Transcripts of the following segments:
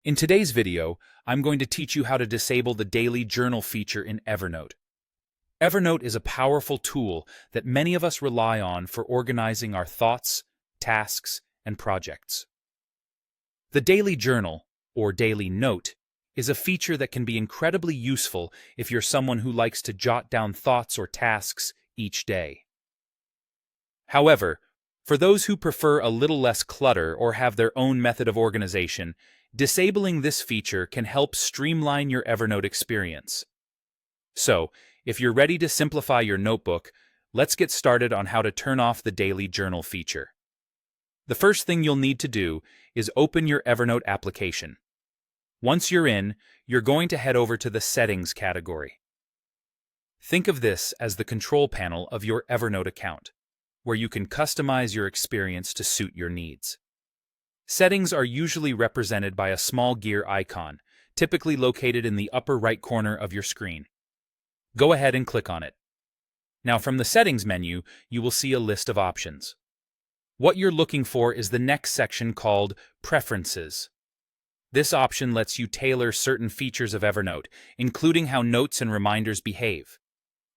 In today's video, I'm going to teach you how to disable the daily journal feature in Evernote. Evernote is a powerful tool that many of us rely on for organizing our thoughts, tasks, and projects. The daily journal, or daily note, is a feature that can be incredibly useful if you're someone who likes to jot down thoughts or tasks each day. However, for those who prefer a little less clutter or have their own method of organization, disabling this feature can help streamline your Evernote experience. So, if you're ready to simplify your notebook, let's get started on how to turn off the daily journal feature. The first thing you'll need to do is open your Evernote application. Once you're in, you're going to head over to the Settings category. Think of this as the control panel of your Evernote account, where you can customize your experience to suit your needs. Settings are usually represented by a small gear icon, typically located in the upper right corner of your screen. Go ahead and click on it. Now from the Settings menu, you will see a list of options. What you're looking for is the next section called Preferences. This option lets you tailor certain features of Evernote, including how notes and reminders behave.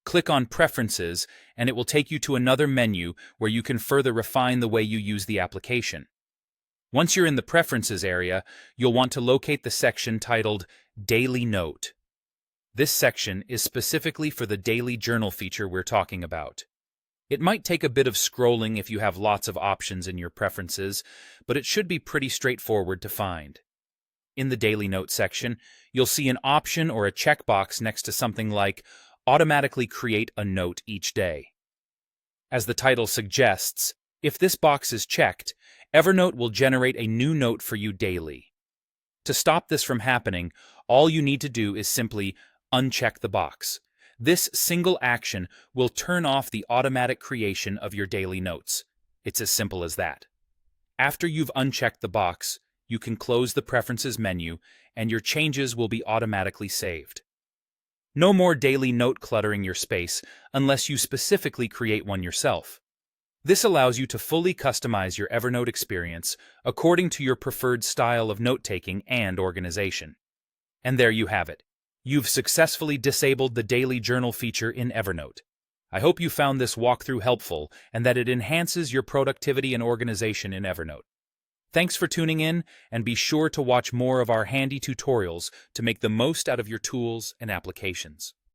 Click on Preferences, and it will take you to another menu where you can further refine the way you use the application. Once you're in the Preferences area, you'll want to locate the section titled Daily Note. This section is specifically for the daily journal feature we're talking about. It might take a bit of scrolling if you have lots of options in your preferences, but it should be pretty straightforward to find. In the Daily Note section, you'll see an option or a checkbox next to something like Automatically create a note each day. As the title suggests, if this box is checked, Evernote will generate a new note for you daily. To stop this from happening, all you need to do is simply uncheck the box. This single action will turn off the automatic creation of your daily notes. It's as simple as that. After you've unchecked the box, you can close the Preferences menu, and your changes will be automatically saved. No more daily note cluttering your space unless you specifically create one yourself. This allows you to fully customize your Evernote experience according to your preferred style of note-taking and organization. And there you have it. You've successfully disabled the daily journal feature in Evernote. I hope you found this walkthrough helpful and that it enhances your productivity and organization in Evernote. Thanks for tuning in, and be sure to watch more of our handy tutorials to make the most out of your tools and applications.